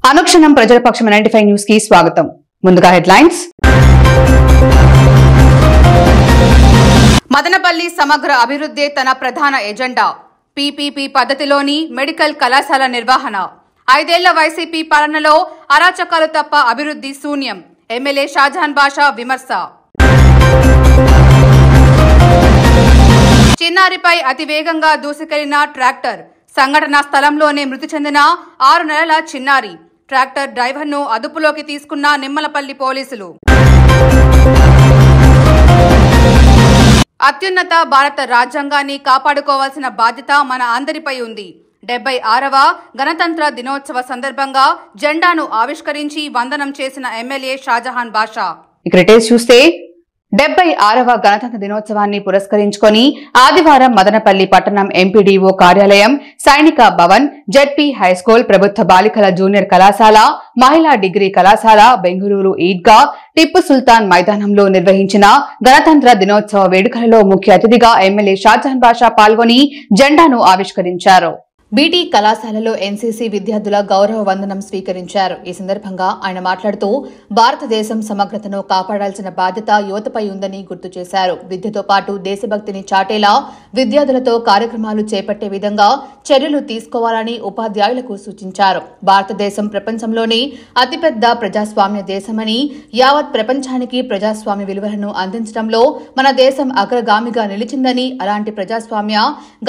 అనుక్షణం ప్రజల పక్షం 95 న్యూస్ కి స్వాగతం. ముందుగా హెడ్లైన్స్. మదనపల్లి సమగ్ర అభివృద్ధి తన ప్రధాన ఎజెండా. పీపీపీ పద్ధతిలోని మెడికల్ కళాశాల నిర్వహణ. 5 ఏళ్ల వైసీపీ పాలనలో అరాచకాలు తప్ప అభివృద్ధి శూన్యం. ఎమ్మెల్యే షాజహాన్ బాషా విమర్శ. చిన్నారిపై అతివేగంగా దూసుకెళ్లిన ట్రాక్టర్. సంఘటనా స్థలంలోనే మృతి చెందిన 6 నెలల చిన్నారి. ట్రాక్టర్ డ్రైవర్ను అదుపులోకి తీసుకున్న నిమ్మలపల్లి పోలీసులు. అత్యున్నత భారత రాజ్యాంగాన్ని కాపాడుకోవాల్సిన బాధ్యత మన అందరిపై ఉంది. 76వ గణతంత్ర దినోత్సవ సందర్భంగా జెండాను ఆవిష్కరించి వందనం చేసిన ఎమ్మెల్యే షాజహాన్ బాషా. ఇక్కడ చూస్తే 76వ గణతంత్ర దినోత్సవాన్ని పురస్కరించుకొని ఆదివారం మదనపల్లి పట్టణం ఎంపీడీఓ కార్యాలయం, సైనిక భవన్, జెడ్పీ హైస్కూల్, ప్రభుత్వ బాలికల జూనియర్ కళాశాల, మహిళా డిగ్రీ కళాశాల, బెంగళూరు ఈద్గా, టిప్పు సుల్తాన్ మైదానంలో నిర్వహించిన గణతంత్ర దినోత్సవ వేడుకలలో ముఖ్య అతిథిగా ఎమ్మెల్యే షాజహాన్ బాషా పాల్గొని జెండాను ఆవిష్కరించారు. బీటీ కళాశాలలో ఎన్సీసీ విద్యార్థుల గౌరవ వందనం స్వీకరించారు. ఈ సందర్భంగా ఆయన మాట్లాడుతూ భారతదేశం సమగ్రతను కాపాడాల్సిన బాధ్యత యువతపై ఉందని గుర్తు చేశారు. విద్యతో పాటు దేశభక్తిని చాటేలా విద్యార్థులతో కార్యక్రమాలు చేపట్టే విధంగా చర్యలు తీసుకోవాలని ఉపాధ్యాయులకు సూచించారు. భారతదేశం ప్రపంచంలోనే అతిపెద్ద ప్రజాస్వామ్య దేశమని, యావత్ ప్రపంచానికి ప్రజాస్వామ్య విలువలను అందించడంలో మన దేశం అగ్రగామిగా నిలిచిందని, అలాంటి ప్రజాస్వామ్య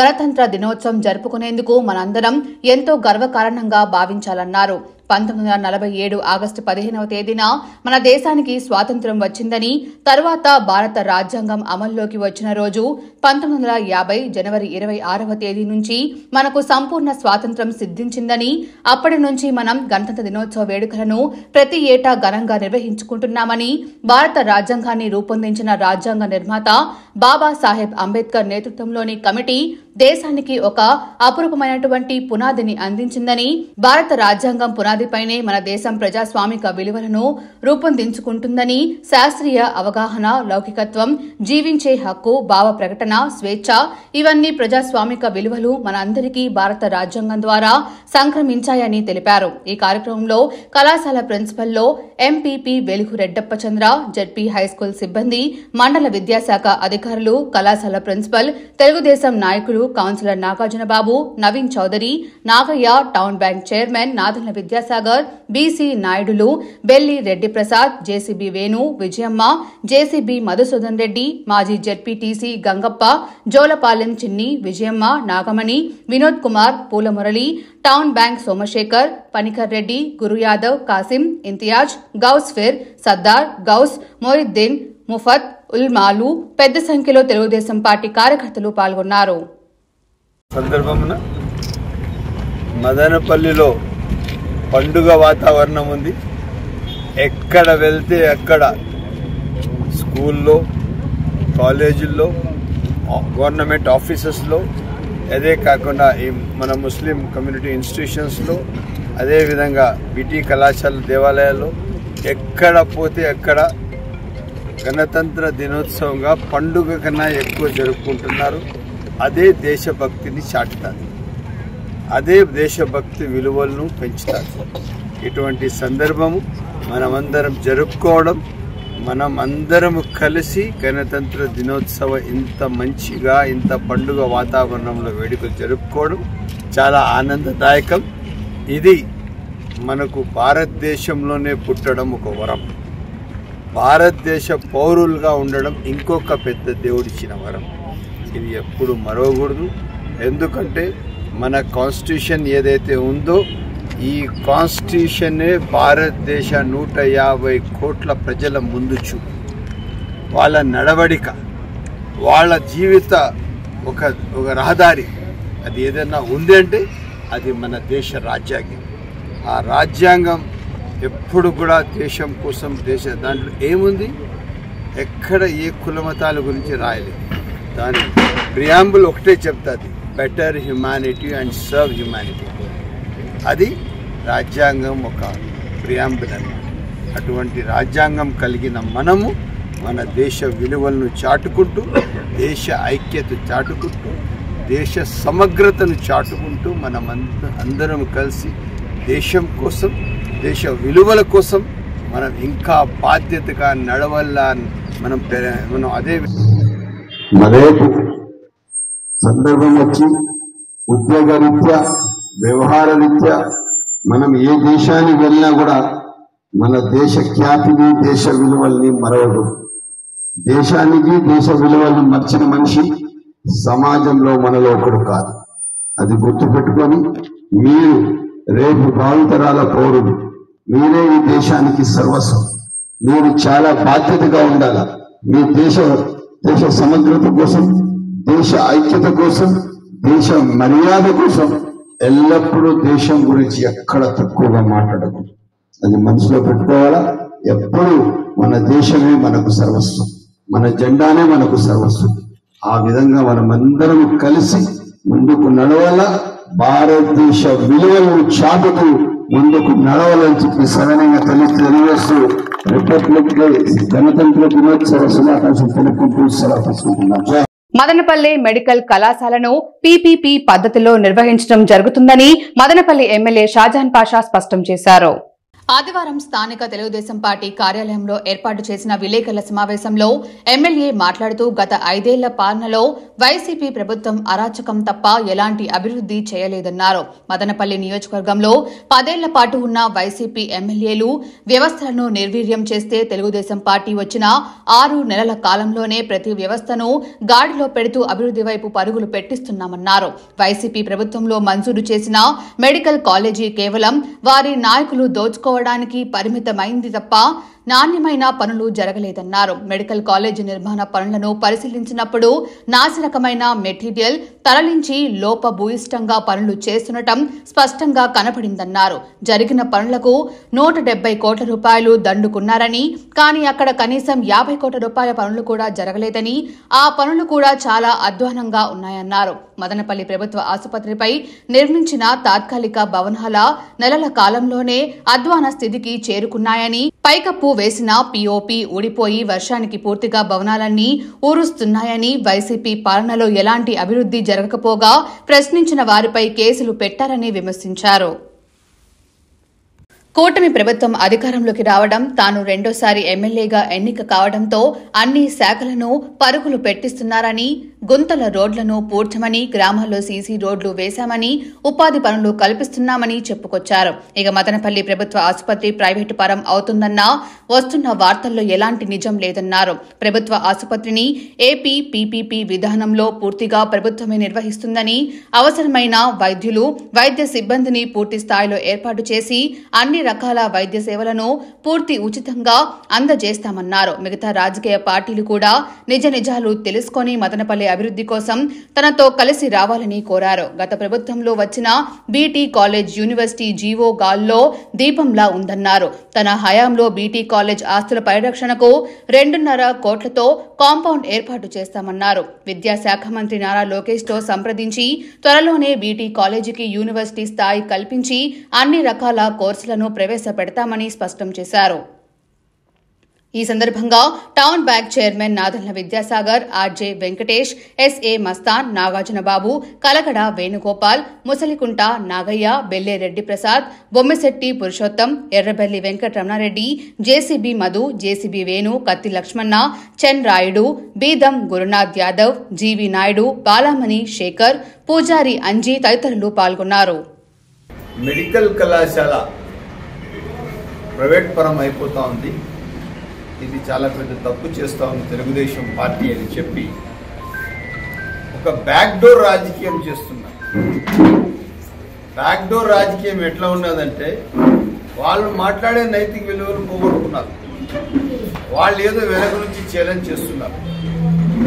గణతంత్ర దినోత్సవం జరుపుకునేందుకు మనందరం ఎంతో గర్వకారణంగా భావించాలన్నారు. 1947 ఆగస్టు 15వ తేదీన మన దేశానికి స్వాతంత్ర్యం వచ్చిందని, తరువాత భారత రాజ్యాంగం అమల్లోకి వచ్చిన రోజు 1950 జనవరి 26వ తేదీ నుంచి మనకు సంపూర్ణ స్వాతంత్ర్యం సిద్ధించిందని, అప్పటి నుంచి మనం గణతంత్ర దినోత్సవ వేడుకలను ప్రతి ఏటా ఘనంగా నిర్వహించుకుంటున్నామని, భారత రాజ్యాంగాన్ని రూపొందించిన రాజ్యాంగ నిర్మాత బాబాసాహెబ్ అంబేద్కర్ నేతృత్వంలోని కమిటీ దేశానికి ఒక అపురూపమైనటువంటి పునాదిని అందించిందని, భారత రాజ్యాంగం పునాదిపైనే మన దేశం ప్రజాస్వామిక విలువలను రూపొందించుకుంటుందని, శాస్త్రీయ అవగాహన, లౌకికత్వం, జీవించే హక్కు, భావ ప్రకటన, స్వేచ్ఛ ఇవన్నీ ప్రజాస్వామిక విలువలు మన అందరికీ భారత రాజ్యాంగం ద్వారా సంక్రమించాయని తెలిపారు. ఈ కార్యక్రమంలో కళాశాల ప్రిన్సిపల్లో ఎంపీపీ వెలుగు రెడ్డప్ప చంద్ర, జెడ్పీ హైస్కూల్ సిబ్బంది, మండల విద్యాశాఖ అధికారులు, కళాశాల ప్రిన్సిపల్, తెలుగుదేశం నాయకులు, councillor Nagarjunababu, Naveen Chowdary, Nagaiah, town bank chairman Nadendla Vidyasagar, BC నాయుడులు, belly Reddy Prasad, JCB Venu, Vijayamma, JCB Madhusudan Reddy, మాజీ జెడ్పీటీసీ గంగప్ప, జోలపాలెం చిన్ని, విజయమ్మ, నాగమణి, వినోద్ కుమార్, పూలమురళి, టౌన్ బ్యాంక్ సోమశేఖర్, పనికర్ రెడ్డి, గురు యాదవ్, కాసిం, ఇంతియాజ్, గౌస్ ఫిర్, సర్దార్, గౌస్, మొయిద్దీన్, ముఫత్ ఉల్మాలు పెద్ద సంఖ్యలో తెలుగుదేశం పార్టీ కార్యకర్తలు పాల్గొన్నారు. సందర్భమున మదనపల్లిలో పండుగ వాతావరణం ఉంది. ఎక్కడ వెళ్తే అక్కడ స్కూల్లో, కాలేజీల్లో, గవర్నమెంట్ ఆఫీసెస్లో, అదే కాకుండా మన ముస్లిం కమ్యూనిటీ ఇన్స్టిట్యూషన్స్లో, అదేవిధంగా బీటీ కళాశాల దేవాలయాల్లో ఎక్కడ పోతే అక్కడ గణతంత్ర దినోత్సవంగా పండుగ కన్నా ఎక్కువ జరుపుకుంటున్నారు. అదే దేశభక్తిని చాటుతారు, అదే దేశభక్తి విలువలను పెంచుతారు. ఇటువంటి సందర్భము మనమందరం జరుపుకోవడం, మనం అందరం కలిసి గణతంత్ర దినోత్సవ ఇంత మంచిగా, ఇంత పండుగ వాతావరణంలో వేడుకలు జరుపుకోవడం చాలా ఆనందదాయకం. ఇది మనకు భారతదేశంలోనే పుట్టడం ఒక వరం, భారతదేశ పౌరులుగా ఉండడం ఇంకొక పెద్ద దేవుడిచ్చిన వరం. ఇది ఎప్పుడు మరవకూడదు. ఎందుకంటే మన కాన్స్టిట్యూషన్ ఏదైతే ఉందో, ఈ కాన్స్టిట్యూషనే భారతదేశ 150 కోట్ల ప్రజల ముందు చూపు, వాళ్ళ నడవడిక, వాళ్ళ జీవిత ఒక రహదారి. అది ఏదైనా ఉంది అంటే అది మన దేశ రాజ్యాంగం. ఆ రాజ్యాంగం ఎప్పుడు కూడా దేశం కోసం, దాంట్లో ఏముంది, ఎక్కడ ఏ కులమతాల గురించి రాయలేదు. దాని ప్రియాంబుల్ ఒకటే చెప్తుంది, better humanity and serve humanity. అది రాజ్యాంగం ఒక ప్రియాంబుల్ అన్నమాట. అటువంటి రాజ్యాంగం కలిగిన మనము మన దేశ విలువలను చాటుకుంటూ, దేశ ఐక్యత చాటుకుంటూ, దేశ సమగ్రతను చాటుకుంటూ మనం అందరం కలిసి దేశం కోసం దేశ విలువల కోసం మనం ఇంకా బాధ్యతగా నడవల్లా మనం అదే మరేపు సందర్భం వచ్చి ఉద్యోగ రీత్యా వ్యవహార రీత్యా మనం ఏ దేశానికి వెళ్ళినా కూడా మన దేశ ఖ్యాతిని దేశ విలువల్ని మరవదు. దేశానికి దేశ విలువల్ని మర్చిన మనిషి సమాజంలో మనలో ఒకడు కాదు. అది గుర్తుపెట్టుకొని మీరు రేపు భావితరాల పౌరులు, మీరే ఈ దేశానికి సర్వస్వం. మీరు చాలా బాధ్యతగా ఉండాలి. మీ దేశ సమగ్రత కోసం, దేశ ఐక్యత కోసం, దేశ మర్యాద కోసం ఎల్లప్పుడూ దేశం గురించి ఎక్కడ తక్కువగా మాట్లాడకూడదు. అది మనసులో పెట్టుకోవాలా. ఎప్పుడు మన దేశమే మనకు సర్వస్వం, మన జెండానే మనకు సర్వస్వం. ఆ విధంగా మనమందరం కలిసి ముందుకు నడవాల. భారతదేశ విలువలను చాటుతూ ముందుకు నడవాలని చెప్పి సవినయంగా తెలియజేస్తూ రిపబ్లిక్ డే గణతంత్ర దినోత్సవ శుభాకాంక్షలు తెలుపుకుంటూ సెలవు తీసుకుంటున్నాం. మదనపల్లి మెడికల్ కళాశాలను పీపీపీ పద్ధతిలో నిర్వహించడం జరుగుతుందని మదనపల్లి ఎమ్మెల్యే షాజహాన్ పాషా స్పష్టం చేశారు. ఆదివారం స్థానిక తెలుగుదేశం పార్టీ కార్యాలయంలో ఏర్పాటు చేసిన విలేకరుల సమావేశంలో ఎమ్మెల్యే మాట్లాడుతూ గత 5 ఏళ్ల పాలనలో వైసీపీ ప్రభుత్వం అరాచకం తప్ప ఎలాంటి అభివృద్ది చేయలేదన్నారు. మదనపల్లి నియోజకవర్గంలో 10 ఏళ్ల పాటు ఉన్న వైసీపీ ఎమ్మెల్యేలు వ్యవస్థలను నిర్వీర్యం చేస్తే తెలుగుదేశం పార్టీ వచ్చిన 6 నెలల కాలంలోనే ప్రతి వ్యవస్థను గాడిలో పెడుతూ అభివృద్ది వైపు పరుగులు పెట్టిస్తున్నామన్నారు. వైసీపీ ప్రభుత్వంలో మంజూరు చేసిన మెడికల్ కాలేజీ కేవలం వారి నాయకులు దోచుకోవడానికి పరిమితమైంది తప్ప నాణ్యమైన పనులు జరగలేదన్నారు. మెడికల్ కాలేజీ నిర్మాణ పనులను పరిశీలించినప్పుడు నాసిరకమైన మెటీరియల్ తరలించి లోపభూయిష్టంగా పనులు చేస్తుండటం స్పష్టంగా కనపడిందన్నారు. జరిగిన పనులకు 170 కోట్ల రూపాయలు దండుకున్నారని, కానీ అక్కడ కనీసం 50 కోట్ల రూపాయల పనులు కూడా జరగలేదని, ఆ పనులు కూడా చాలా అధ్వానంగా ఉన్నాయన్నారు. మదనపల్లి ప్రభుత్వ ఆసుపత్రిపై నిర్మించిన తాత్కాలిక భవనాల నెలల కాలంలోనే అధ్వాన స్థితికి చేరుకున్నాయని, పైకప్పు వేసిన పీఓపీ ఊడిపోయి వర్షానికి పూర్తిగా భవనాలన్నీ ఊరుస్తున్నాయని, వైసీపీ పాలనలో ఎలాంటి అభివృద్ది జరగకపోగా ప్రశ్నించిన వారిపై కేసులు పెట్టారని విమర్శించారు. కూటమి ప్రభుత్వం అధికారంలోకి రావడం, తాను రెండోసారి ఎమ్మెల్యేగా ఎన్నిక కావడంతో అన్ని శాఖలను పరుగులు పెట్టిస్తున్నారని, గుంతల రోడ్లను పూడ్చమని, గ్రామాల్లో సీసీ రోడ్లు వేశామని, ఉపాధి పనులు కల్పిస్తున్నామని చెప్పుకొచ్చారు. ఇక మదనపల్లి ప్రభుత్వ ఆసుపత్రి ప్రైవేటు పరం అవుతుందన్నా వస్తున్న వార్తల్లో ఎలాంటి నిజం లేదన్నారు. ప్రభుత్వ ఆసుపత్రిని ఏపీ పీపీపీ విధానంలో పూర్తిగా ప్రభుత్వమే నిర్వహిస్తుందని, అవసరమైన వైద్యులు, వైద్య సిబ్బందిని పూర్తి స్థాయిలో ఏర్పాటు చేసి అన్ని రకాల వైద్య సేవలను పూర్తి ఉచితంగా అందజేస్తామన్నారు. మిగతా రాజకీయ పార్టీలు కూడా నిజ నిజాలు తెలుసుకుని మదనపల్లి అభివృద్ది కోసం తనతో కలిసి రావాలని కోరారు. గత ప్రభుత్వంలో వచ్చిన బీటీ కాలేజ్ యూనివర్సిటీ జీవో గాల్లో దీపంలా ఉందన్నారు. తన హయాంలో బీటీ కాలేజ్ ఆస్తుల పరిరక్షణకు 2.5 కోట్లతో కాంపౌండ్ ఏర్పాటు చేస్తామన్నారు. విద్యాశాఖ మంత్రి నారా లోకేష్ తో సంప్రదించి త్వరలోనే బీటీ కాలేజీకి యూనివర్సిటీ స్థాయి కల్పించి అన్ని రకాల కోర్సులను ప్రవేశపెడతామని స్పష్టం చేశారు. ఈ సందర్భంగా town bank chairman Nadella Vidyasagar, RJ Venkatesh, SA Mastan, Nagarjunababu, Kalakada Venugopal, Musalikunta Nagaiah, Bellereddy Prasad, Bommisetty Purushottam, Errabelli Venkataramanareddy, JCB Madhu, JCB Venu, Katti Lakshmana, చెన్ రాయుడు, బీదం గురునాథ్ యాదవ్, జీవి నాయుడు, బాలామణి శేఖర్, పూజారి అంజీ తదితరులు పాల్గొన్నారు. మెడికల్ కళాశాల ప్రైవేట్ పరం అయిపోతా ఉంది, ఇది చాలా పెద్ద తప్పు చేస్తా ఉంది తెలుగుదేశం పార్టీ అని చెప్పి ఒక బ్యాక్డోర్ రాజకీయం చేస్తున్నారు. బ్యాక్డోర్ రాజకీయం ఎట్లా ఉన్నదంటే, వాళ్ళు మాట్లాడే నైతిక విలువలు పోగొట్టుకున్నారు. వాళ్ళు ఏదో వెనక నుంచి ఛాలెంజ్ చేస్తున్నారు.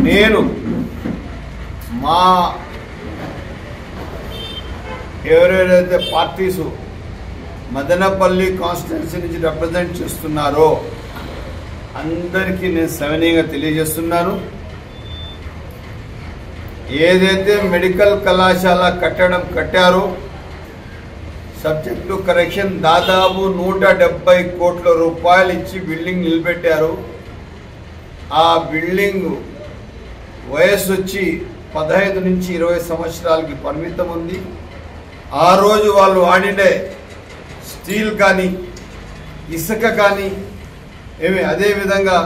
నేను మా ఎవరెవరైతే పార్టీసు మదనపల్లి కాన్స్టిట్యున్సీ నుంచి రిప్రజెంట్ చేస్తున్నారో అందరికీ నేను సవినయంగా తెలియజేస్తున్నాను. ఏదైతే మెడికల్ కళాశాల కట్టారో సబ్జెక్ట్ టు కరెక్షన్ దాదాపు 170 కోట్ల రూపాయలు ఇచ్చి బిల్డింగ్ నిలబెట్టారు. ఆ బిల్డింగ్ వయసు వచ్చి 15 నుంచి 20 సంవత్సరాలకి పరిమితం ఉంది. ఆ రోజు వాళ్ళు వాడినే స్టీల్ కానీ ఇసుక కానీ అదేవిధంగా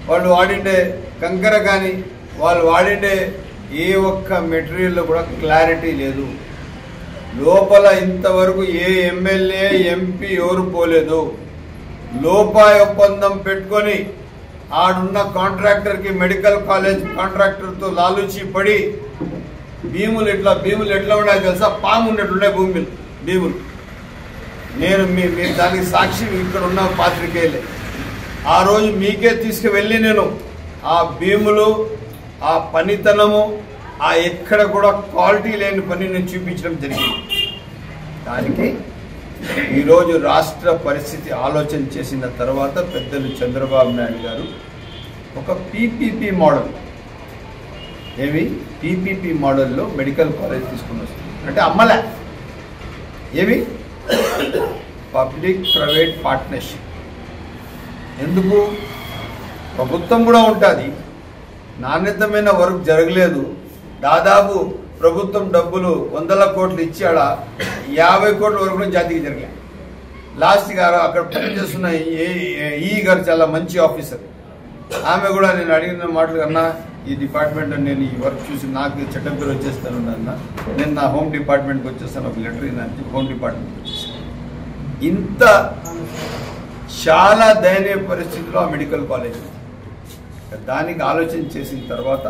వాళ్ళు వాడిండే కంకర కానీ వాళ్ళు వాడిండే ఏ ఒక్క మెటీరియల్లో కూడా క్లారిటీ లేదు. లోపల ఇంతవరకు ఏ ఎమ్మెల్యే ఎంపీ ఎవరు పోలేదు. లోపాయ ఒప్పందం పెట్టుకొని ఆడున్న కాంట్రాక్టర్కి మెడికల్ కాలేజ్ కాంట్రాక్టర్తో లాలూచి పడి భీములు ఎట్లా ఉన్నాయి తెలుసా? పాము ఉన్నట్లుండే భీములు. నేను మీరు దానికి సాక్షి ఇక్కడ ఉన్న పాత్రికేయులే. ఆ రోజు మీకే తీసుకువెళ్ళి నేను ఆ భీములు ఆ పనితనము ఆ ఎక్కడ కూడా క్వాలిటీ లేని పని నేను చూపించడం జరిగింది. దానికి ఈరోజు రాష్ట్ర పరిస్థితి ఆలోచన చేసిన తర్వాత పెద్దలు చంద్రబాబు నాయుడు గారు ఒక పీపీపీ మోడల్ పీపీపీ మోడల్లో మెడికల్ కాలేజ్ తీసుకుని వస్తుంది. అంటే అమ్మలే పబ్లిక్ ప్రైవేట్ పార్ట్నర్షిప్. ఎందుకు? ప్రభుత్వం కూడా ఉంటుంది, నాణ్యతమైన వర్క్ జరగలేదు. దాదాపు ప్రభుత్వం డబ్బులు 100 కోట్లు ఇచ్చి ఆడ 50 కోట్ల వరకు కూడా జాతికి జరగలేదు. లాస్ట్ గారు అక్కడ పనిచేస్తున్న ఈ గారు చాలా మంచి ఆఫీసర్. ఆమె కూడా నేను అడిగిన మాటలు కన్నా ఈ డిపార్ట్మెంట్ నేను ఈ వర్క్ చూసి నాకు చట్టం పేరు వచ్చేస్తాను అన్న, నేను నా హోమ్ డిపార్ట్మెంట్కి వచ్చేస్తాను, ఒక లెటర్ ఇదని హోమ్ డిపార్ట్మెంట్కి వచ్చేస్తాను. ఇంత చాలా దయనీయ పరిస్థితిలో ఆ మెడికల్ కాలేజ్ దానికి ఆలోచన చేసిన తర్వాత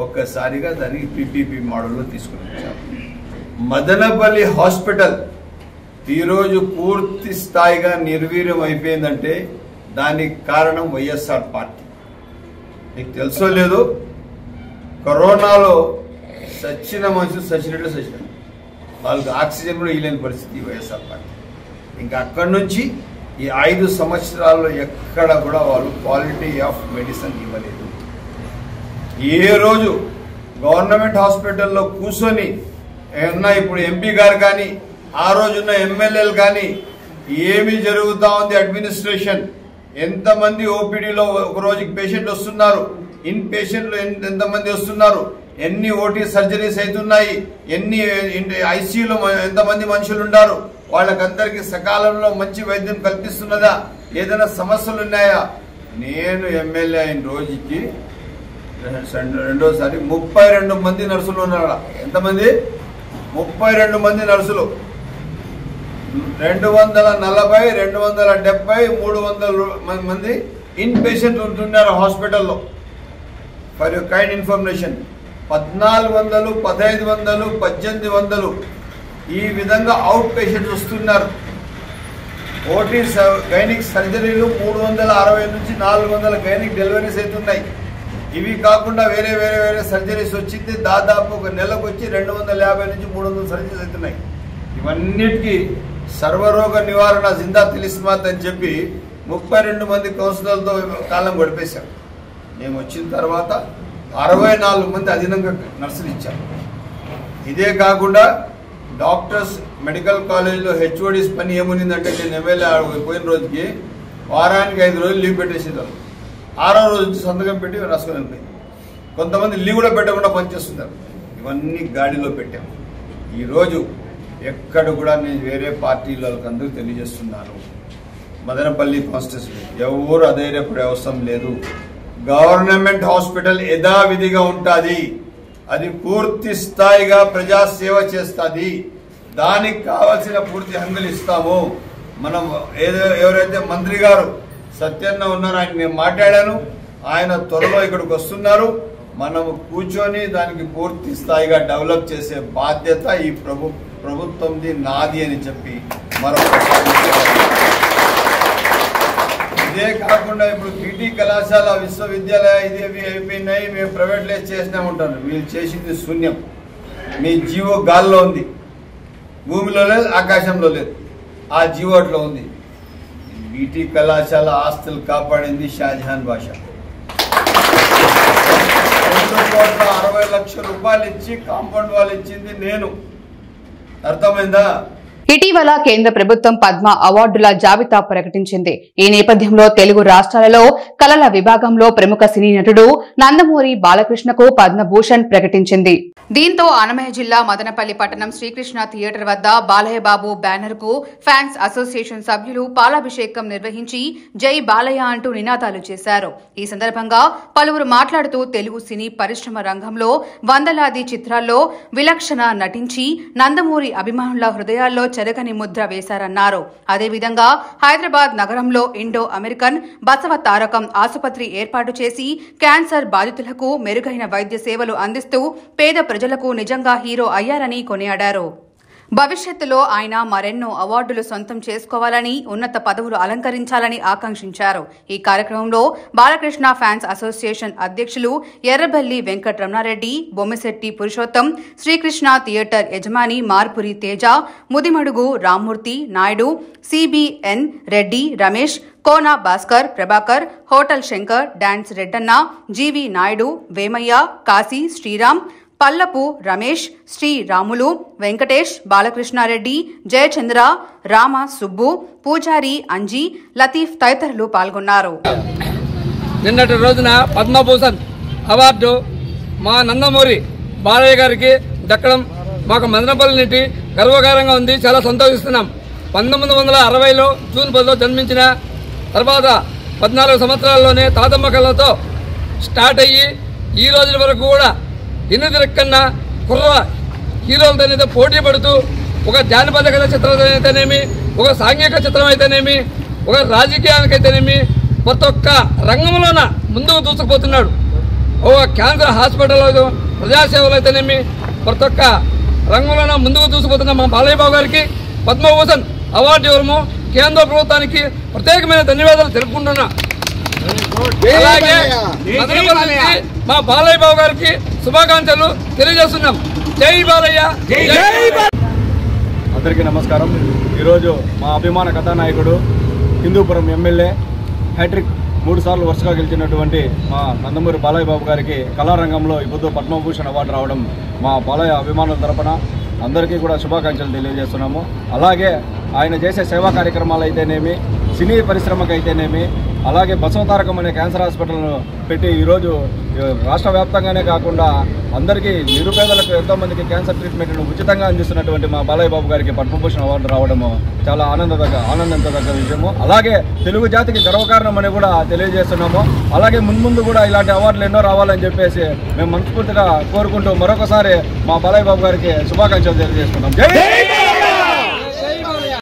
ఒక్కసారిగా దానికి పీపీపీ మోడల్లో తీసుకుని వచ్చాము. మదనపల్లి హాస్పిటల్ ఈరోజు పూర్తి స్థాయిగా నిర్వీర్యం అయిపోయిందంటే దానికి కారణం వైఎస్ఆర్ పార్టీ. మీకు తెలుసో లేదో, కరోనాలో సచ్చిన మనుషులు సచ్చినట్లు వాళ్ళకి ఆక్సిజన్ కూడా ఇవ్వలేని పరిస్థితి వైఎస్ఆర్ పార్టీ. ఇంకా అక్కడి నుంచి ఈ 5 సంవత్సరాల్లో ఎక్కడ కూడా వాళ్ళు క్వాలిటీ ఆఫ్ మెడిసిన్ ఇవ్వలేదు. ఏ రోజు గవర్నమెంట్ హాస్పిటల్లో కూర్చొని ఇప్పుడు ఎంపీ గారు కానీ ఆ రోజున్న ఎమ్మెల్యేలు కానీ ఏమి జరుగుతూ ఉంది, అడ్మినిస్ట్రేషన్ ఎంతమంది ఓపీడీలో ఒక రోజుకి పేషెంట్ వస్తున్నారు, ఇన్ పేషెంట్లు ఎంతమంది వస్తున్నారు, ఎన్ని ఓటీ సర్జరీస్ అవుతున్నాయి, ఎన్ని ఐసీయూలో ఎంతమంది మనుషులు ఉన్నారు, వాళ్ళకందరికీ సకాలంలో మంచి వైద్యం కల్పిస్తున్నదా, ఏదైనా సమస్యలు ఉన్నాయా? నేను ఎమ్మెల్యే అయిన రోజుకి రెండోసారి 32 మంది నర్సులు ఉన్నారు. ఎంతమంది? 32 మంది నర్సులు. 240, 270, 300 మంది ఇన్ పేషెంట్లు ఉంటున్నారు హాస్పిటల్లో. ఫర్ యువర్ కైండ్ ఇన్ఫర్మేషన్ 1400, 1500, 1800 ఈ విధంగా అవుట్ పేషెంట్స్ వస్తున్నారు. ఓటీ గైనిక్ సర్జరీలు 360 నుంచి 400 గైనిక్ డెలివరీస్ అవుతున్నాయి. ఇవి కాకుండా వేరే వేరే వేరే సర్జరీస్ వచ్చింది. దాదాపు ఒక నెలకు వచ్చి 250 నుంచి 300 సర్జరీస్ అవుతున్నాయి. ఇవన్నిటికీ సర్వరోగ నివారణ జిందా తిలిస్మాత్ అని చెప్పి 32 మంది కౌన్సిలర్లతో కాలం గడిపేశాం. మేము వచ్చిన తర్వాత 64 మంది అదనంగా నర్సులు ఇచ్చాం. ఇదే కాకుండా డాక్టర్స్ మెడికల్ కాలేజ్లో హెచ్ఓడీస్ పని ఏముందంటే, నేను ఎమ్మెల్యే పోయిన రోజుకి వారానికి 5 రోజులు లీవ్ పెట్టేసేదాన్ని. 6వ రోజు వచ్చి సంతకం పెట్టి రాసుకొని వెళ్ళిపోయింది. కొంతమంది లీవ్ కూడా పెట్టకుండా పనిచేస్తున్నారు. ఇవన్నీ గాడిలో పెట్టాం. ఈరోజు ఎక్కడ కూడా నేను వేరే పార్టీల వాళ్ళకందరూ తెలియజేస్తున్నాను, మదనపల్లి కాన్స్టిట్యూన్సీ ఎవరు అధైర్యపడే అవసరం లేదు. గవర్నమెంట్ హాస్పిటల్ యథావిధిగా ఉంటుంది. అది పూర్తి స్థాయిగా ప్రజాసేవ చేస్తుంది. దానికి కావాల్సిన పూర్తి హంగులు ఇస్తాము. మనం ఎవరైతే మంత్రి గారు సత్యన్న ఉన్నారో ఆయన నేను మాట్లాడాను, ఆయన త్వరలో ఇక్కడికి వస్తున్నారు. మనం కూర్చొని దానికి పూర్తి స్థాయిగా డెవలప్ చేసే బాధ్యత ఈ ప్రభుత్వంది, నాది అని చెప్పి మరొకసారి. ఇదే కాకుండా ఇప్పుడు పీటీ కళాశాల విశ్వవిద్యాలయ ఇది అయిపోయినాయి, మేము ప్రైవేట్లైజ్ చేసినా ఉంటాను. వీళ్ళు చేసింది శూన్యం. మీ జీవో గాల్లో ఉంది, భూమిలో లేదు, ఆకాశంలో లేదు. ఆ జీవో అట్లా ఉంది. బీటీ కళాశాల ఆస్తులు కాపాడింది షాజహాన్ బాషా. 2,60,00,000 రూపాయలు ఇచ్చి కాంపౌండ్ వాళ్ళు ఇచ్చింది నేను. అర్థమైందా? ఇటీవల కేంద్ర ప్రభుత్వం పద్మ అవార్డుల జాబితా ప్రకటించింది. ఈ నేపథ్యంలో తెలుగు రాష్ట్రాలలో కళల విభాగంలో ప్రముఖ సినీ నటుడు నందమూరి బాలకృష్ణకు పద్మభూషణ్ ప్రకటించింది. దీంతో అన్నమయ్య జిల్లా మదనపల్లి పట్టణం శ్రీకృష్ణ థియేటర్ వద్ద బాలయ్య బాబు బ్యానర్ కు ఫ్యాన్స్ అసోసియేషన్ సభ్యులు పాలాభిషేకం నిర్వహించి జై బాలయ్య అంటూ నినాదాలు చేశారు. ఈ సందర్భంగా పలువురు మాట్లాడుతూ తెలుగు సినీ పరిశ్రమ రంగంలో వందలాది చిత్రాల్లో విలక్షణ నటించి నందమూరి అభిమానుల హృదయాల్లో చెరగని ముద్ర వేశారన్నారు. అదేవిధంగా హైదరాబాద్ నగరంలో ఇండో అమెరికన్ బసవ తారకం ఆసుపత్రి ఏర్పాటు చేసి క్యాన్సర్ బాధితులకు మెరుగైన వైద్య సేవలు అందిస్తూ పేద ప్రజలకు నిజంగా హీరో అయ్యారని కొనియాడారు. భవిష్యత్తులో ఆయన మరెన్నో అవార్డులు సొంతం చేసుకోవాలని, ఉన్నత పదవులు అలంకరించాలని ఆకాంక్షించారు. ఈ కార్యక్రమంలో బాలకృష్ణ ఫ్యాన్స్ అసోసియేషన్ అధ్యక్షులు ఎర్రబెల్లి వెంకటరమణారెడ్డి, బొమ్మిశెట్టి పురుషోత్తం, శ్రీకృష్ణ థియేటర్ యజమాని మార్పురి తేజ, ముదిమడుగు రామ్మూర్తి నాయుడు, సిబిఎన్ రెడ్డి, రమేష్, కోన భాస్కర్, ప్రభాకర్, హోటల్ శంకర్, డాన్స్ రెడ్డన్న, జీవి నాయుడు, వేమయ్య, కాశీ, శ్రీరామ్, పల్లపు రమేష్, శ్రీరాములు, వెంకటేష్, బాలకృష్ణారెడ్డి, జయచంద్ర, రామ, సుబ్బు, పూజారి, అంజీ, లతీఫ్ తదితరులు పాల్గొన్నారు. నిన్నటి రోజున పద్మభూషణ్ అవార్డు మా నందమూరి బాలయ్య గారికి దక్కడం మాకు మదనపల్లి నుండి గర్వకారంగా ఉంది. చాలా సంతోషిస్తున్నాం. 1960లో జూన్ 10లో జన్మించిన తర్వాత 14 సంవత్సరాల్లోనే తాతమ్మ కళతో స్టార్ట్ అయ్యి ఈ రోజుల వరకు కూడా ఎన్నిదిరక్కన్నా కుర్ర హీరోలతో పోటీ పడుతూ ఒక జానపద కథ చిత్రం అయితేనేమి, ఒక సాంఘిక చిత్రం అయితేనేమి, ఒక రాజకీయానికైతేనేమి ప్రతి ఒక్క రంగంలోన ముందుకు దూసుకుపోతున్నాడు. ఒక క్యాన్సర్ హాస్పిటల్ ప్రజాసేవలు అయితేనేమి ప్రతి ఒక్క రంగంలోన ముందుకు దూసుకుపోతున్న మా బాలయ్య బాబు గారికి పద్మభూషణ్ అవార్డు ఇవ్వడము కేంద్ర ప్రభుత్వానికి ప్రత్యేకమైన ధన్యవాదాలు తెలుపుకుంటున్నా. అలాగే మా బాలయ్య బాబు గారికి శుభాకాంక్షలు తెలియజేస్తున్నాం. జై బాలయ్య. అందరికీ నమస్కారం. ఈరోజు మా అభిమాన కథానాయకుడు హిందూపురం ఎమ్మెల్యే హ్యాట్రిక్ 3 సార్లు వరుసగా గెలిచినటువంటి మా నందమూరి బాలయ్య బాబు గారికి కళారంగంలో ఇప్పుడు పద్మభూషణ్ అవార్డు రావడం మా బాలయ్య అభిమానుల తరపున అందరికీ కూడా శుభాకాంక్షలు తెలియజేస్తున్నాము. అలాగే ఆయన చేసే సేవా కార్యక్రమాలు అయితేనేమి, సినీ పరిశ్రమకు అయితేనేమి, అలాగే బసవతారకం అనే క్యాన్సర్ హాస్పిటల్ను పెట్టి ఈరోజు రాష్ట్ర వ్యాప్తంగానే కాకుండా అందరికీ నిరుపేదలకు ఎంతోమందికి క్యాన్సర్ ట్రీట్మెంట్ను ఉచితంగా అందిస్తున్నటువంటి మా బాలయ్య బాబు గారికి పద్మభూషణ్ అవార్డు రావడము చాలా ఆనందించదగ్గ విషయము. అలాగే తెలుగు జాతికి గర్వకారణం అని కూడా తెలియజేస్తున్నాము. అలాగే మున్ముందు కూడా ఇలాంటి అవార్డులు ఎన్నో రావాలని చెప్పేసి మేము మనస్ఫూర్తిగా కోరుకుంటూ మరొకసారి మా బాలయ్య బాబు గారికి శుభాకాంక్షలు తెలియజేస్తున్నాం.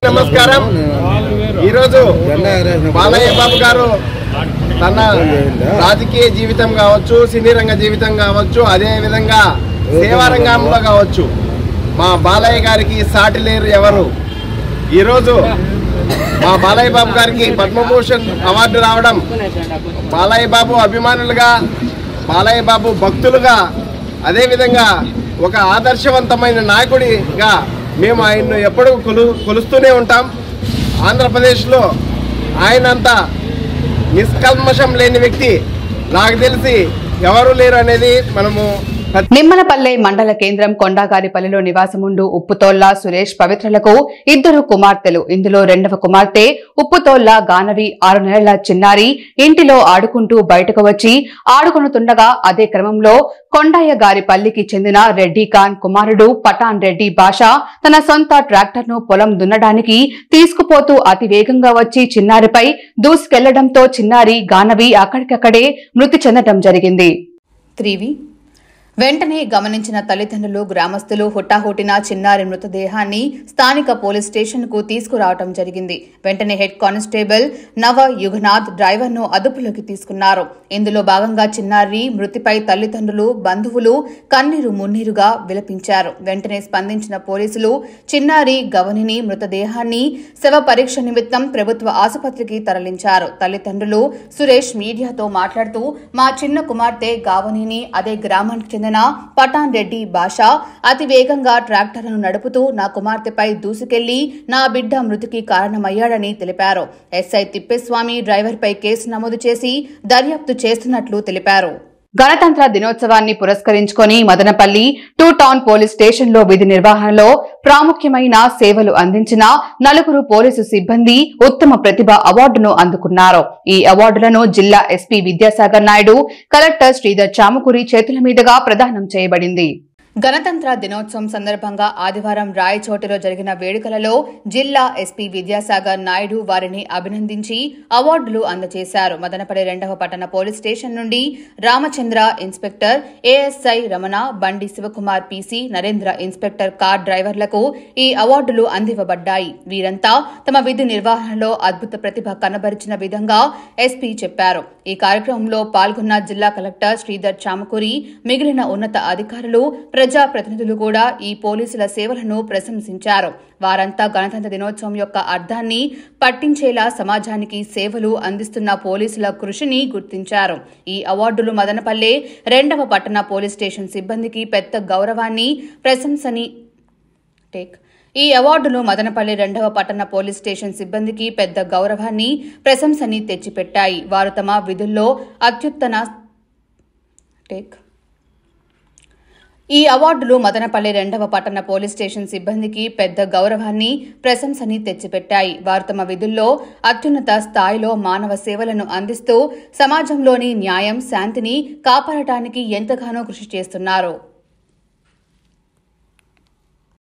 నమస్కారం. ఈరోజు బాలయ్య బాబు గారు తన రాజకీయ జీవితం కావచ్చు, సినీ రంగ జీవితం కావచ్చు, అదేవిధంగా సేవా రంగంలో కావచ్చు మా బాలయ్య గారికి సాటి లేరు ఎవరు. ఈరోజు మా బాలయ్య బాబు గారికి పద్మభూషణ్ అవార్డు రావడం బాలయ్య బాబు అభిమానులుగా, బాలయ్య బాబు భక్తులుగా, అదేవిధంగా ఒక ఆదర్శవంతమైన నాయకుడిగా మేము ఆయన్ను ఎప్పుడూ కొలుస్తూనే ఉంటాం. ఆంధ్రప్రదేశ్లో ఆయనంత నిష్కల్మషం లేని వ్యక్తి నాకు తెలిసి ఎవరు లేరు అనేది మనము. నిమ్మలపల్లె మండల కేంద్రం కొండాగారిపల్లిలో నివాసముండు ఉప్పుతోళ్ల సురేష్ పవిత్రలకు 2 కుమార్తెలు. ఇందులో 2వ కుమార్తె ఉప్పుతోళ్ల గానవి 6 నెలల చిన్నారి ఇంటిలో ఆడుకుంటూ బయటకు వచ్చి ఆడుకొనుతుండగా అదే క్రమంలో కొండాయగారిపల్లికి చెందిన రెడ్డి ఖాన్ కుమారుడు పఠాన్ రెడ్డి బాషా తన సొంత ట్రాక్టర్ను పొలం దున్నడానికి తీసుకుపోతూ అతి వేగంగా వచ్చి చిన్నారిపై దూసుకెళ్లడంతో చిన్నారి గానవి అక్కడికక్కడే మృతి చెందడం జరిగింది. వెంటనే గమనించిన తల్లిదండ్రులు, గ్రామస్తులు హుటాహుటిన చిన్నారి మృతదేహాన్ని స్థానిక పోలీస్ స్టేషన్ కు తీసుకురావడం జరిగింది. వెంటనే హెడ్ కానిస్టేబుల్ నవ యుగనాథ్ డ్రైవర్ను అదుపులోకి తీసుకున్నారు. ఇందులో భాగంగా చిన్నారి మృతిపై తల్లిదండ్రులు, బంధువులు కన్నీరు మున్నీరుగా విలపించారు. వెంటనే స్పందించిన పోలీసులు చిన్నారి గవనిని మృతదేహాన్ని శవ పరీక్ష నిమిత్తం ప్రభుత్వ ఆసుపత్రికి తరలించారు. తల్లిదండ్రులు సురేష్ మీడియాతో మాట్లాడుతూ, మా చిన్న కుమార్తె గావనిని అదే గ్రామానికి చెందిన పఠాన్ రెడ్డి బాషా అతి వేగంగా ట్రాక్టర్ను నడుపుతూ నా కుమార్తెపై దూసుకెళ్లి నా బిడ్డ మృతికి కారణమయ్యాడని తెలిపారు. ఎస్ఐ తిప్పేస్వామి డ్రైవర్పై కేసు నమోదు చేసి దర్యాప్తు చేస్తున్నట్లు తెలిపారు. గణతంత్ర దినోత్సవాన్ని పురస్కరించుకొని మదనపల్లి 2 టౌన్ పోలీస్ స్టేషన్లో విధి నిర్వహణలో ప్రాముఖ్యమైన సేవలు అందించిన 4 పోలీసు సిబ్బంది ఉత్తమ ప్రతిభ అవార్డును అందుకున్నారు. ఈ అవార్డులను జిల్లా ఎస్పీ విద్యాసాగర్ నాయుడు, కలెక్టర్ శ్రీధర్ చామకూరి చేతుల మీదుగా ప్రదానం చేయబడింది. గణతంత్ర దినోత్సవం సందర్భంగా ఆదివారం రాయచోటిలో జరిగిన వేడుకలలో జిల్లా ఎస్పీ విద్యాసాగర్ నాయుడు వారిని అభినందించి అవార్డులు అందజేశారు. మదనపల్లి 2వ పట్టణ పోలీస్ స్టేషన్ నుండి Ramachandra inspector, ASI Ramana, Bandi Shivakumar PC, Narendra inspector car డ్రైవర్లకు ఈ అవార్డులు అందివ్వబడ్డాయి. వీరంతా తమ విధి నిర్వహణలో అద్భుత ప్రతిభ కనబరిచిన విధంగా ఎస్పీ చెప్పారు. ఈ కార్యక్రమంలో పాల్గొన్న జిల్లా కలెక్టర్ శ్రీధర్ చామకూరి, మిగిలిన ఉన్నత అధికారులు, ప్రజాప్రతినిధులు కూడా ఈ పోలీసుల సేవలను ప్రశంసించారు. వారంతా గణతంత్ర దినోత్సవం యొక్క అర్థాన్ని పట్టించేలా సమాజానికి సేవలు అందిస్తున్న పోలీసుల కృషిని గుర్తించారు. ఈ అవార్డులు మదనపల్లె 2వ పట్టణ పోలీస్ స్టేషన్ సిబ్బందికి పెద్ద గౌరవాన్ని, ఈ అవార్డులు మదనపల్లి 2వ పట్టణ పోలీస్ స్టేషన్ సిబ్బందికి పెద్ద గౌరవాన్ని, ప్రశంసని తెచ్చిపెట్టాయి. వారు తమ విధుల్లో ఈ అవార్డులు మదనపల్లి 2వ పట్టణ పోలీస్ స్టేషన్ సిబ్బందికి పెద్ద గౌరవాన్ని, ప్రశంసని తెచ్చిపెట్టాయి. వారు తమ విధుల్లో అత్యున్నత స్థాయిలో మానవ సేవలను అందిస్తూ సమాజంలోని న్యాయం, శాంతిని కాపాడటానికి ఎంతగానో కృషి చేస్తున్నారు.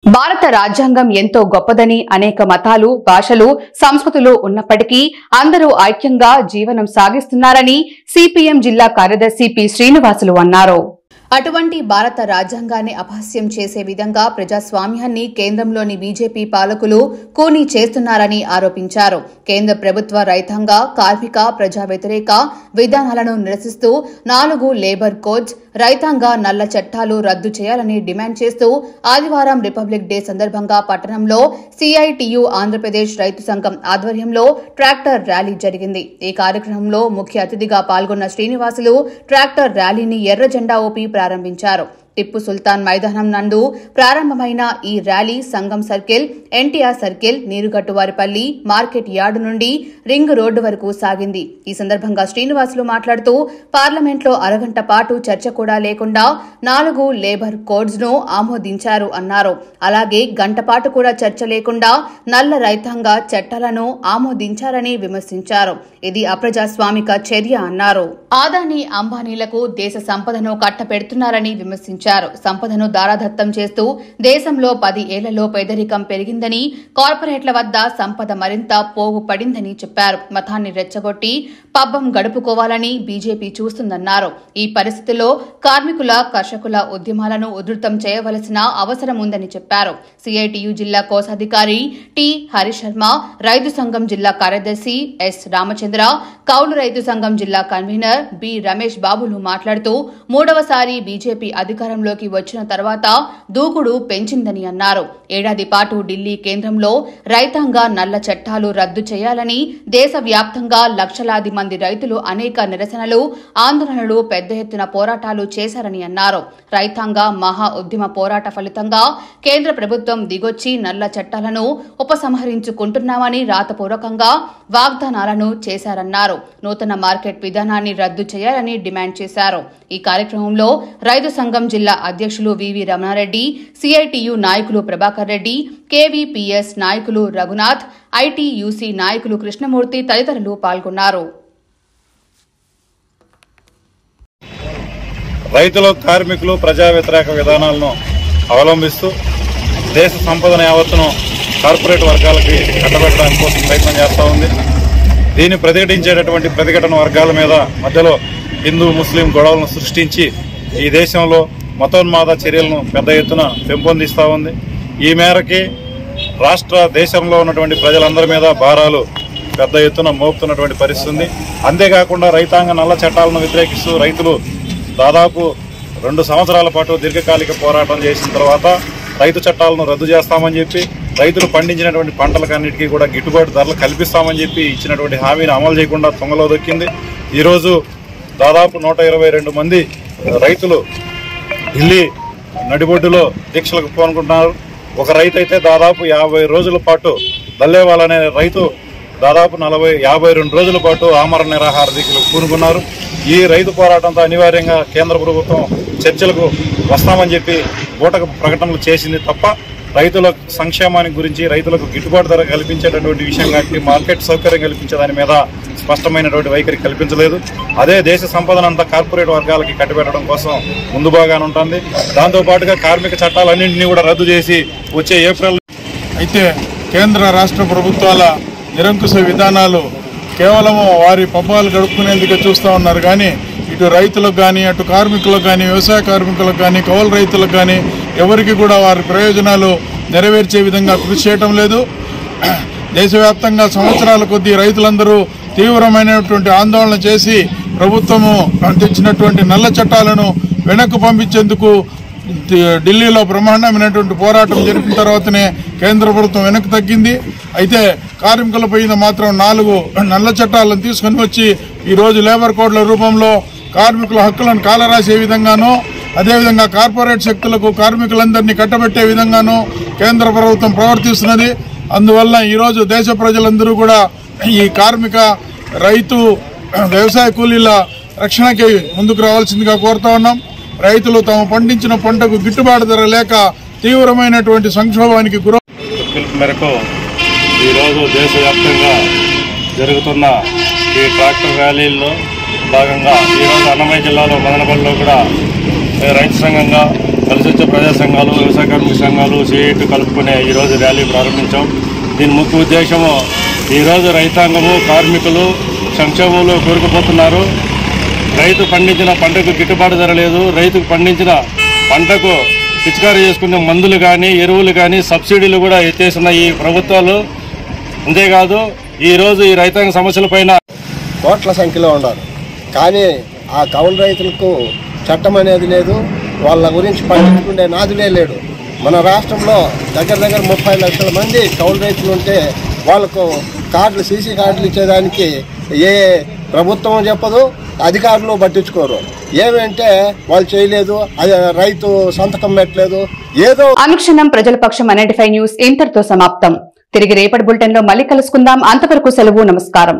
భారత రాజ్యాంగం ఎంతో గొప్పదని, అనేక మతాలు, భాషలు, సంస్కృతులు ఉన్నప్పటికీ అందరూ ఐక్యంగా జీవనం సాగిస్తున్నారని సిపిఎం జిల్లా కార్యదర్శి పి శ్రీనివాసులు అన్నారు. అటువంటి భారత రాజ్యాంగాన్ని అపహాస్యం చేసే విధంగా ప్రజాస్వామ్యాన్ని కేంద్రంలోని బీజేపీ పాలకులు కూనీ చేస్తున్నారని ఆరోపించారు. కేంద్ర ప్రభుత్వ రైతాంగ, కార్మిక, ప్రజా వ్యతిరేక విధానాలను నిరసిస్తూ 4 లేబర్ కోడ్స్, రైతాంగ నల్ల చట్టాలు రద్దు చేయాలని డిమాండ్ చేస్తూ ఆదివారం రిపబ్లిక్ డే సందర్భంగా పట్టణంలో సిఐటియు ఆంధ్రప్రదేశ్ రైతు సంఘం ఆధ్వర్యంలో ట్రాక్టర్ ర్యాలీ జరిగింది. ఈ కార్యక్రమంలో ముఖ్య అతిథిగా పాల్గొన్న శ్రీనివాసులు ట్రాక్టర్ ర్యాలీని ఎర్ర జెండా ఊపి ప్రారంభించారు. టిప్పు సుల్తాన్ మైదానం నందు ప్రారంభమైన ఈ rally Sangam circle, NTR circle, Neerugattuvaripalli, market yard నుండి రింగ్ రోడ్డు వరకు సాగింది. ఈ సందర్భంగా శ్రీనివాసులు మాట్లాడుతూ పార్లమెంట్లో అరగంట పాటు చర్చ కూడా లేకుండా 4 లేబర్ కోడ్స్ ను ఆమోదించారు అన్నారు. అలాగే గంట పాటు కూడా చర్చ లేకుండా నల్ల రైతాంగ చట్టాలను ఆమోదించారని విమర్శించారు. ఇది అప్రజాస్వామిక చర్య అన్నారు. ఆదాని, అంబానీలకు దేశ సంపదను కట్టపెడుతున్నారని విమర్శించారు. సంపదను దారాదత్తం చేస్తూ దేశంలో 10 ఏళ్లలో పేదరికం పెరిగిందని, కార్పొరేట్ల వద్ద సంపద మరింత పోగు పడిందని చెప్పారు. మతాన్ని రెచ్చగొట్టి పబ్బం గడుపుకోవాలని బీజేపీ చూస్తుందన్నారు. ఈ పరిస్థితుల్లో కార్మికుల, కర్షకుల ఉద్యమాలను ఉధృతం చేయవలసిన అవసరం ఉందని చెప్పారు. సిఐటియు జిల్లా కోశాధికారి టి హరిశర్మ, రైతు సంఘం జిల్లా కార్యదర్శి ఎస్ రామచంద్ర, కౌలు రైతు సంఘం జిల్లా కన్వీనర్ బి రమేష్ బాబులు మాట్లాడుతూ 3వసారి బీజేపీ అధికారంలోకి వచ్చిన తర్వాత దూకుడు పెంచిందని అన్నారు. ఏడాది పాటు ఢిల్లీ కేంద్రంలో రైతాంగ నల్ల చట్టాలు రద్దు చేయాలని దేశవ్యాప్తంగా లక్షలాది మంది రైతులు అనేక నిరసనలు, ఆందోళనలు, పెద్ద ఎత్తున పోరాటాలు చేశారని అన్నారు. రైతాంగ మహా ఉద్యమ పోరాట ఫలితంగా కేంద్ర ప్రభుత్వం దిగొచ్చి నల్ల చట్టాలను ఉపసంహరించుకుంటున్నామని రాతపూర్వకంగా వాగ్దానాలను చేశారన్నారు. నూతన మార్కెట్ విధానాన్ని రద్దు చేయాలని డిమాండ్ చేశారు. ఈ కార్యక్రమంలో రైతు సంఘం జిల్లా అధ్యక్షులు వివి రమణారెడ్డి, సిఐటియు నాయకులు ప్రభాకర్ రెడ్డి, కేవీపీఎస్ నాయకులు రఘునాథ్, ఐటీయూసీ నాయకులు కృష్ణమూర్తి తదితరులు పాల్గొన్నారు. రైతులు, కార్మికులు ప్రజా వ్యతిరేక విధానాలను అవలంబిస్తూ దేశ సంపదను యావత్తును కార్పొరేట్ వర్గాలకి కట్టబెట్టడానికి కోసం ప్రయత్నం చేస్తూ ఉంది. దీన్ని ప్రతిఘటించేటటువంటి ప్రతిఘటన వర్గాల మీద మధ్యలో హిందూ, ముస్లిం గొడవలను సృష్టించి ఈ దేశంలో మతోన్మాద చర్యలను పెద్ద ఎత్తున పెంపొందిస్తూ ఉంది. ఈ మేరకి దేశంలో ఉన్నటువంటి ప్రజలందరి మీద భారాలు పెద్ద ఎత్తున మోపుతున్నటువంటి పరిస్థితి ఉంది. అంతేకాకుండా రైతాంగ నల్ల చట్టాలను వ్యతిరేకిస్తూ రైతులు దాదాపు 2 సంవత్సరాల పాటు దీర్ఘకాలిక పోరాటం చేసిన తర్వాత రైతు చట్టాలను రద్దు చేస్తామని చెప్పి, రైతులు పండించినటువంటి పంటలకన్నిటికీ కూడా గిట్టుబాటు ధరలు కల్పిస్తామని చెప్పి ఇచ్చినటువంటి హామీని అమలు చేయకుండా తొంగలో దొక్కింది. ఈరోజు దాదాపు 122 మంది రైతులు ఢిల్లీ నడిబొడ్డులో దీక్షలకు పూనుకుంటున్నారు. ఒక రైతు అయితే దాదాపు 50 రోజుల పాటు దల్లేవాల్ అనే రైతు దాదాపు 52 రోజుల పాటు ఆమరణ నిరాహార దీక్షలకు పూనుకున్నారు. ఈ రైతు పోరాటంతో అనివార్యంగా కేంద్ర ప్రభుత్వం చర్చలకు వస్తామని చెప్పి బూటక ప్రకటనలు చేసింది తప్ప రైతుల సంక్షేమానికి గురించి, రైతులకు గిట్టుబాటు ధర కల్పించేటటువంటి విషయం కానీ మార్కెట్ సౌకర్యం కల్పించే దాని మీద స్పష్టమైనటువంటి వైఖరి కల్పించలేదు. అదే దేశ సంపదనంతా కార్పొరేట్ వర్గాలకి కట్టిపెట్టడం కోసం ముందు బాగానే ఉంటుంది. దాంతోపాటుగా కార్మిక చట్టాలన్నింటినీ కూడా రద్దు చేసి వచ్చే ఏప్రిల్ అయితే కేంద్ర రాష్ట్ర ప్రభుత్వాల నిరంకుశ విధానాలు కేవలము వారి పబ్బాలు గడుపుకునేందుకు చూస్తూ ఉన్నారు. కానీ ఇటు రైతులకు కానీ, అటు కార్మికులకు కానీ, వ్యవసాయ కార్మికులకు కానీ, కౌలు రైతులకు కానీ ఎవరికి కూడా వారి ప్రయోజనాలు నెరవేర్చే విధంగా కృషి చేయటం లేదు. దేశవ్యాప్తంగా సంవత్సరాల కొద్దీ రైతులందరూ తీవ్రమైనటువంటి ఆందోళన చేసి ప్రభుత్వము తెచ్చినటువంటి నల్ల చట్టాలను వెనక్కు పంపించేందుకు ఢిల్లీలో బ్రహ్మాండమైనటువంటి పోరాటం జరిపిన తర్వాతనే కేంద్ర ప్రభుత్వం వెనక్కి తగ్గింది. అయితే కార్మికులపై మాత్రం 4 నల్ల చట్టాలను తీసుకుని వచ్చి ఈరోజు లేబర్ కోడ్ల రూపంలో కార్మికుల హక్కులను కాలరాసే విధంగానూ, అదేవిధంగా కార్పొరేట్ శక్తులకు కార్మికులందరినీ కట్టబెట్టే విధంగానూ కేంద్ర ప్రభుత్వం ప్రవర్తిస్తున్నది. అందువల్ల ఈరోజు దేశ ప్రజలందరూ కూడా ఈ కార్మిక, రైతు, వ్యవసాయ కూలీల రక్షణకి ముందుకు రావాల్సిందిగా కోరుతా ఉన్నాం. రైతులు తాము పండించిన పంటకు గిట్టుబాటు ధర లేక తీవ్రమైనటువంటి సంక్షోభానికి పిలుపు మేరకు ఈరోజు దేశవ్యాప్తంగా జరుగుతున్న ఈ ట్రాక్టర్ ర్యాలీల్లో భాగంగా ఈరోజు అన్నమయ్య జిల్లాలో మదనపల్లిలో కూడా రైతు సంఘంగా, కలిసి వచ్చే ప్రజా సంఘాలు, వ్యవసాయ కార్మిక సంఘాలు, సిఐటి కలుపుకునే ఈరోజు ర్యాలీ ప్రారంభించాం. దీని ముఖ్య ఉద్దేశము ఈరోజు రైతాంగము, కార్మికులు సంక్షోభంలో కూరుకుపోతున్నారు. రైతు పండించిన పంటకు గిట్టుబాటు ధర లేదు. రైతుకు పండించిన పంటకు పిచికారీ చేసుకునే మందులు కానీ, ఎరువులు కానీ, సబ్సిడీలు కూడా ఎత్తేసిన ఈ ప్రభుత్వాలు. అంతేకాదు ఈరోజు ఈ రైతాంగ సమస్యలపైన కోట్ల సంఖ్యలో ఉన్నారు. కానీ ఆ కౌలు రైతులకు చట్టం అనేది లేదు. వాళ్ళ గురించి పట్టించుకునే నాదులే లేడు. మన రాష్ట్రంలో దగ్గర 30 లక్షల మంది కౌలు రైతులు ఉంటే వాళ్ళకు కార్డులు, సీసీ కార్డులు ఇచ్చేదానికి ఏ ప్రభుత్వం చెప్పదు, అధికారులు పట్టించుకోరు. ఏమంటే వాళ్ళు చేయలేదు, అది రైతు సంతకం పెట్టలేదు, ఏదో. అనుక్షణం ప్రజల పక్షం 95 న్యూస్ ఇంతటితో సమాప్తం. తిరిగి రేపటి బులెటిన్ లో మళ్ళీ కలుసుకుందాం. అంతవరకు సెలవు. నమస్కారం.